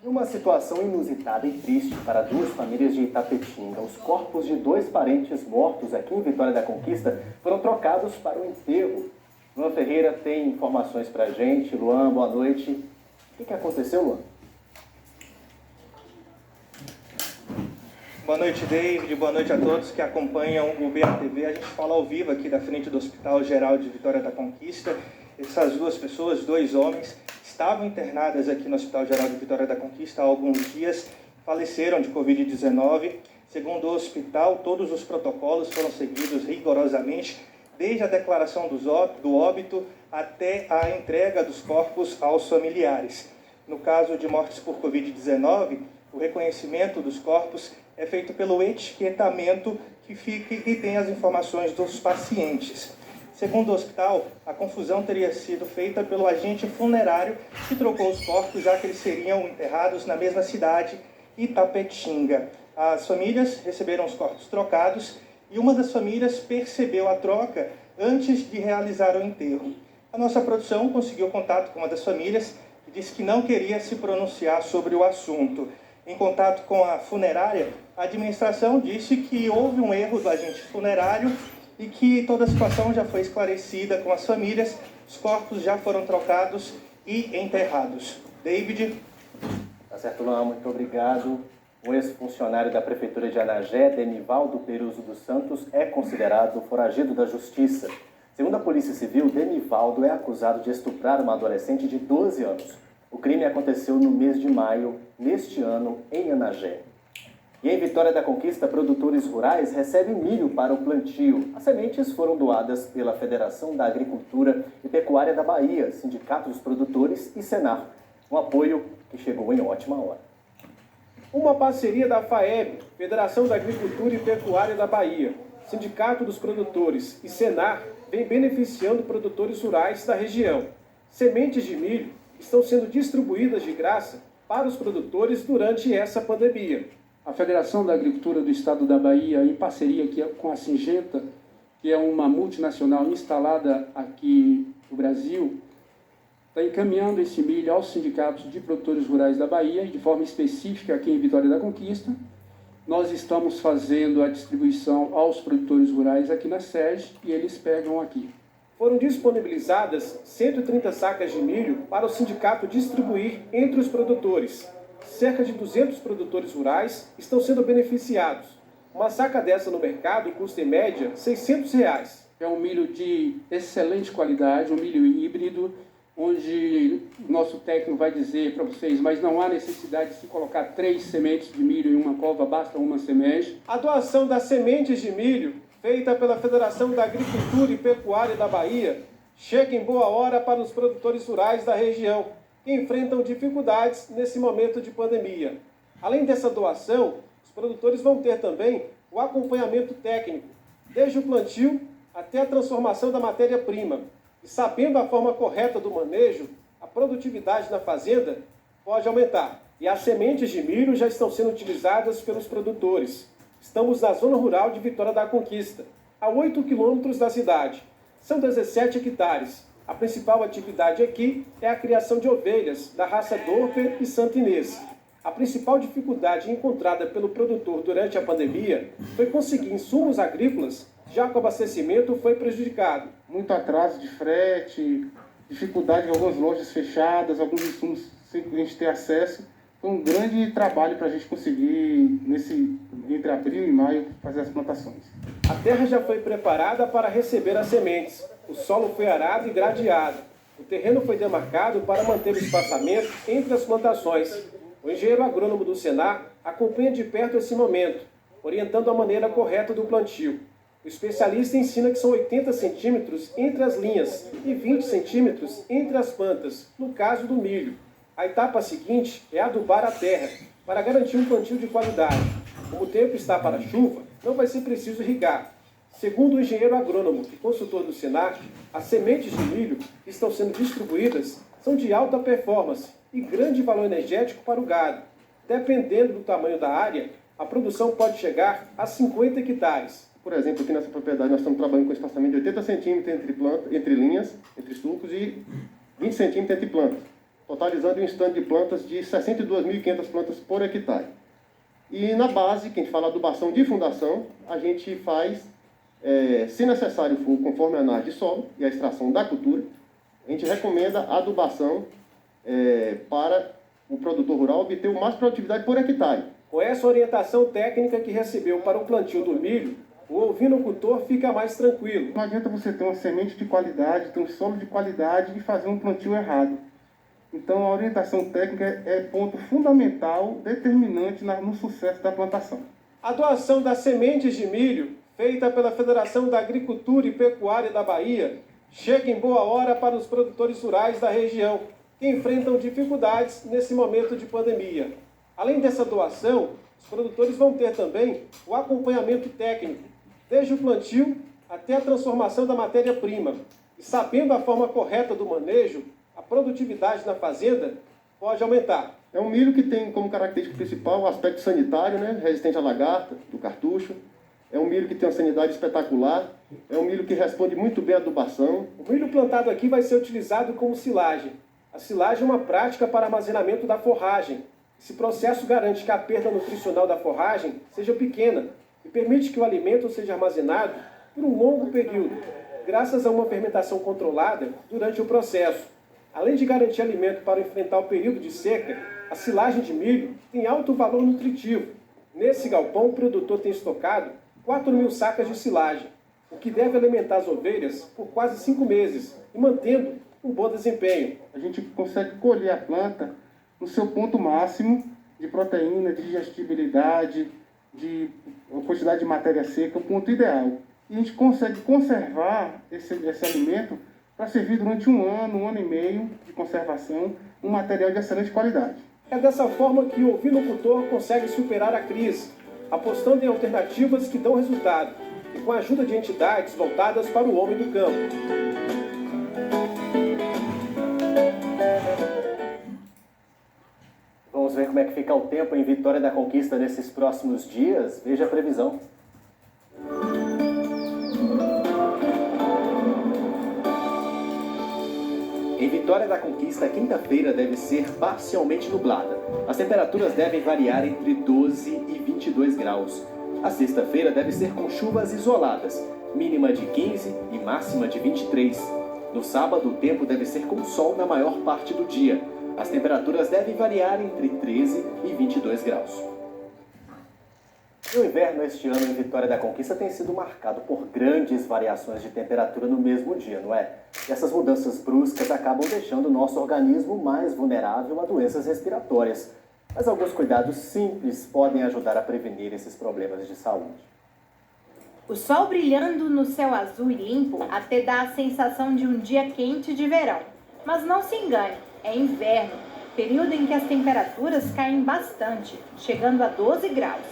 Numa situação inusitada e triste para duas famílias de Itapetinga, os corpos de dois parentes mortos aqui em Vitória da Conquista foram trocados para o enterro. Luan Ferreira tem informações para a gente. Luan, boa noite. O que aconteceu, Luan? Boa noite, David. Boa noite a todos que acompanham o BRTV. A gente fala ao vivo aqui da frente do Hospital Geral de Vitória da Conquista. Essas duas pessoas, dois homens, estavam internadas aqui no Hospital Geral de Vitória da Conquista há alguns dias, faleceram de Covid-19. Segundo o hospital, todos os protocolos foram seguidos rigorosamente, desde a declaração do óbito até a entrega dos corpos aos familiares. No caso de mortes por Covid-19, o reconhecimento dos corpos é feito pelo etiquetamento que tem as informações dos pacientes. Segundo o hospital, a confusão teria sido feita pelo agente funerário que trocou os corpos, já que eles seriam enterrados na mesma cidade, Itapetinga. As famílias receberam os corpos trocados e uma das famílias percebeu a troca antes de realizar o enterro. A nossa produção conseguiu contato com uma das famílias e disse que não queria se pronunciar sobre o assunto. Em contato com a funerária, a administração disse que houve um erro do agente funerário e que toda a situação já foi esclarecida com as famílias, os corpos já foram trocados e enterrados. David? Tá certo, Luan, muito obrigado. O ex-funcionário da Prefeitura de Anagé, Denivaldo Peruso dos Santos, é considerado foragido da Justiça. Segundo a Polícia Civil, Denivaldo é acusado de estuprar uma adolescente de 12 anos. O crime aconteceu no mês de maio, neste ano, em Anagé. E em Vitória da Conquista, produtores rurais recebem milho para o plantio. As sementes foram doadas pela Federação da Agricultura e Pecuária da Bahia, Sindicato dos Produtores e Senar. Um apoio que chegou em ótima hora. Uma parceria da FAEB, Federação da Agricultura e Pecuária da Bahia, Sindicato dos Produtores e Senar, vem beneficiando produtores rurais da região. Sementes de milho estão sendo distribuídas de graça para os produtores durante essa pandemia. A Federação da Agricultura do Estado da Bahia, em parceria com a Singenta, que é uma multinacional instalada aqui no Brasil, está encaminhando esse milho aos sindicatos de produtores rurais da Bahia, de forma específica aqui em Vitória da Conquista. Nós estamos fazendo a distribuição aos produtores rurais aqui na sede e eles pegam aqui. Foram disponibilizadas 130 sacas de milho para o sindicato distribuir entre os produtores. Cerca de 200 produtores rurais estão sendo beneficiados. Uma saca dessa no mercado custa em média R$ 600. É um milho de excelente qualidade, um milho híbrido, onde o nosso técnico vai dizer para vocês, mas não há necessidade de se colocar 3 sementes de milho em uma cova, basta uma semente. A doação das sementes de milho, feita pela Federação da Agricultura e Pecuária da Bahia, chega em boa hora para os produtores rurais da região, que enfrentam dificuldades nesse momento de pandemia. Além dessa doação, os produtores vão ter também o acompanhamento técnico, desde o plantio até a transformação da matéria-prima. E sabendo a forma correta do manejo, a produtividade na fazenda pode aumentar. E as sementes de milho já estão sendo utilizadas pelos produtores. Estamos na zona rural de Vitória da Conquista, a 8 quilômetros da cidade. São 17 hectares. A principal atividade aqui é a criação de ovelhas da raça Dorper e Santa Inês. A principal dificuldade encontrada pelo produtor durante a pandemia foi conseguir insumos agrícolas, já que o abastecimento foi prejudicado. Muito atraso de frete, dificuldade de algumas lojas fechadas, alguns insumos sem a gente ter acesso. Foi um grande trabalho para a gente conseguir, entre abril e maio, fazer as plantações. A terra já foi preparada para receber as sementes. O solo foi arado e gradeado. O terreno foi demarcado para manter o espaçamento entre as plantações. O engenheiro agrônomo do Senar acompanha de perto esse momento, orientando a maneira correta do plantio. O especialista ensina que são 80 centímetros entre as linhas e 20 centímetros entre as plantas, no caso do milho. A etapa seguinte é adubar a terra, para garantir um plantio de qualidade. Como o tempo está para a chuva, não vai ser preciso irrigar. Segundo o engenheiro agrônomo e consultor do Senar, as sementes de milho que estão sendo distribuídas são de alta performance e grande valor energético para o gado. Dependendo do tamanho da área, a produção pode chegar a 50 hectares. Por exemplo, aqui nessa propriedade nós estamos trabalhando com espaçamento de 80 centímetros entre linhas, entre sulcos, e 20 centímetros entre plantas. totalizando um stand de plantas de 62.500 plantas por hectare. E na base, que a gente fala adubação de fundação, a gente faz, se necessário for, conforme a análise de solo e a extração da cultura, a gente recomenda a adubação para o produtor rural obter o mais produtividade por hectare. Com essa orientação técnica que recebeu para o plantio do milho, o ovinocultor fica mais tranquilo. Não adianta você ter uma semente de qualidade, ter um solo de qualidade e fazer um plantio errado. Então, a orientação técnica é ponto fundamental, determinante no sucesso da plantação. A doação das sementes de milho, feita pela Federação da Agricultura e Pecuária da Bahia, chega em boa hora para os produtores rurais da região, que enfrentam dificuldades nesse momento de pandemia. Além dessa doação, os produtores vão ter também o acompanhamento técnico, desde o plantio até a transformação da matéria-prima. E sabendo a forma correta do manejo, a produtividade na fazenda pode aumentar. É um milho que tem como característica principal o aspecto sanitário, resistente à lagarta, do cartucho. É um milho que tem uma sanidade espetacular. É um milho que responde muito bem à adubação. O milho plantado aqui vai ser utilizado como silagem. A silagem é uma prática para armazenamento da forragem. Esse processo garante que a perda nutricional da forragem seja pequena e permite que o alimento seja armazenado por um longo período, graças a uma fermentação controlada durante o processo. Além de garantir alimento para enfrentar o período de seca, a silagem de milho tem alto valor nutritivo. Nesse galpão, o produtor tem estocado 4.000 sacas de silagem, o que deve alimentar as ovelhas por quase 5 meses e mantendo um bom desempenho. A gente consegue colher a planta no seu ponto máximo de proteína, de digestibilidade, de quantidade de matéria seca, o ponto ideal. E a gente consegue conservar esse alimento para servir durante um ano e meio de conservação, um material de excelente qualidade. É dessa forma que o ovinocultor consegue superar a crise, apostando em alternativas que dão resultado e com a ajuda de entidades voltadas para o homem do campo. Vamos ver como é que fica o tempo em Vitória da Conquista nesses próximos dias. Veja a previsão. Em Vitória da Conquista, quinta-feira deve ser parcialmente nublada. As temperaturas devem variar entre 12 e 22 graus. A sexta-feira deve ser com chuvas isoladas, mínima de 15 e máxima de 23. No sábado, o tempo deve ser com sol na maior parte do dia. As temperaturas devem variar entre 13 e 22 graus. O inverno este ano em Vitória da Conquista tem sido marcado por grandes variações de temperatura no mesmo dia, não é? E essas mudanças bruscas acabam deixando o nosso organismo mais vulnerável a doenças respiratórias. Mas alguns cuidados simples podem ajudar a prevenir esses problemas de saúde. O sol brilhando no céu azul e limpo até dá a sensação de um dia quente de verão. Mas não se engane, é inverno, período em que as temperaturas caem bastante, chegando a 12 graus.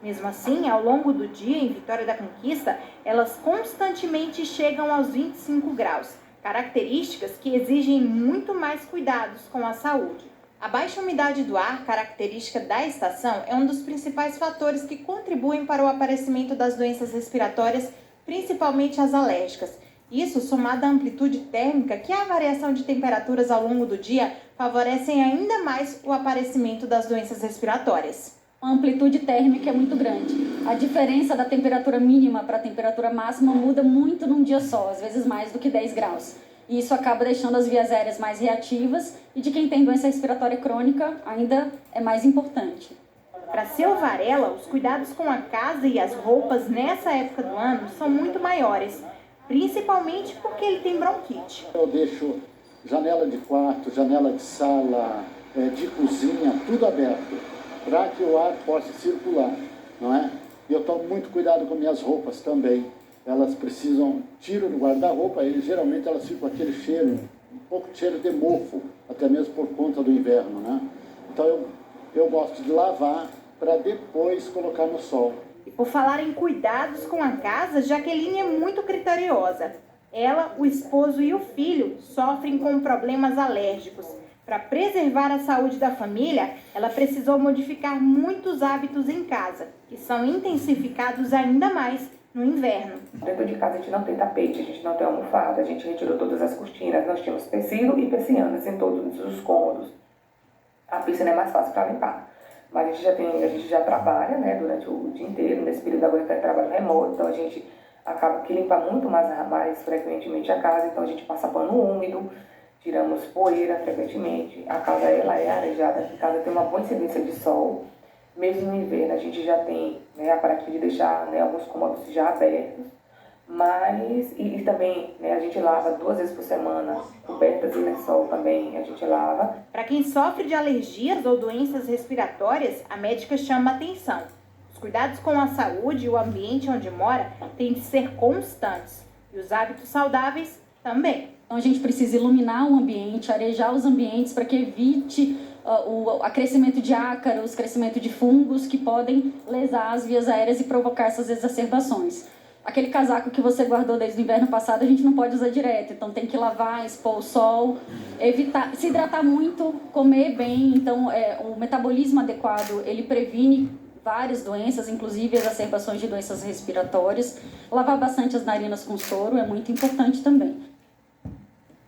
Mesmo assim, ao longo do dia em Vitória da Conquista, elas constantemente chegam aos 25 graus, características que exigem muito mais cuidados com a saúde. A baixa umidade do ar, característica da estação, é um dos principais fatores que contribuem para o aparecimento das doenças respiratórias, principalmente as alérgicas. Isso, somado à amplitude térmica, que é a variação de temperaturas ao longo do dia, favorecem ainda mais o aparecimento das doenças respiratórias. A amplitude térmica é muito grande. A diferença da temperatura mínima para a temperatura máxima muda muito num dia só, às vezes mais do que 10 graus. E isso acaba deixando as vias aéreas mais reativas e de quem tem doença respiratória crônica ainda é mais importante. Para seu Varela, os cuidados com a casa e as roupas nessa época do ano são muito maiores, principalmente porque ele tem bronquite. Eu deixo janela de quarto, janela de sala, de cozinha, tudo aberto, para que o ar possa circular, não é? E eu tomo muito cuidado com minhas roupas também. Elas precisam, tiro do guarda-roupa e geralmente elas ficam com aquele cheiro, um pouco de cheiro de mofo, até mesmo por conta do inverno, né? Então eu gosto de lavar para depois colocar no sol. E por falar em cuidados com a casa, Jaqueline é muito criteriosa. Ela, o esposo e o filho sofrem com problemas alérgicos. Para preservar a saúde da família, ela precisou modificar muitos hábitos em casa, que são intensificados ainda mais no inverno. Dentro de casa a gente não tem tapete, a gente não tem almofada, a gente retirou todas as cortinas, nós tínhamos tecido e persianas em todos os cômodos. A piscina é mais fácil para limpar, mas a gente já trabalha, né, durante o dia inteiro, nesse período agora que é trabalho remoto, então a gente acaba que limpa muito mais frequentemente a casa, então a gente passa pano úmido, tiramos poeira frequentemente, a casa ela é arejada, a casa tem uma boa incidência de sol, mesmo no inverno a gente já tem, né, a prática de deixar, né, alguns cômodos já abertos, mas, e também, né, a gente lava 2 vezes por semana, cobertas e lençol também a gente lava. Para quem sofre de alergias ou doenças respiratórias, a médica chama atenção. Os cuidados com a saúde e o ambiente onde mora têm de ser constantes, e os hábitos saudáveis também. Então a gente precisa iluminar o ambiente, arejar os ambientes para que evite o crescimento de ácaros, crescimento de fungos que podem lesar as vias aéreas e provocar essas exacerbações. Aquele casaco que você guardou desde o inverno passado, a gente não pode usar direto, então tem que lavar, expor o sol, evitar, se hidratar muito, comer bem. Então o metabolismo adequado, ele previne várias doenças, inclusive exacerbações de doenças respiratórias. Lavar bastante as narinas com soro é muito importante também.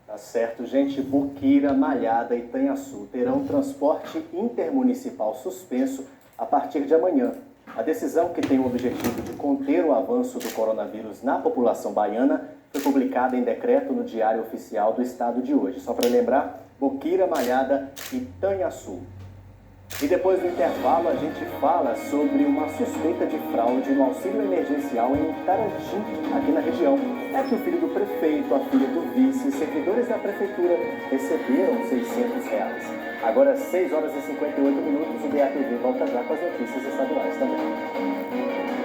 Tá certo, gente. Boqueira, Malhada e Itanhaçu terão transporte intermunicipal suspenso a partir de amanhã. A decisão, que tem o objetivo de conter o avanço do coronavírus na população baiana, foi publicada em decreto no Diário Oficial do Estado de hoje. Só para lembrar, Boqueira, Malhada e Itanhaçu. E depois do intervalo, a gente fala sobre uma suspeita de fraude no auxílio emergencial em Tarantim, aqui na região. É que o filho do prefeito, a filha do vice e servidores da prefeitura receberam R$600. Agora, 6 horas e 58 minutos, o BATV volta já com as notícias estaduais também.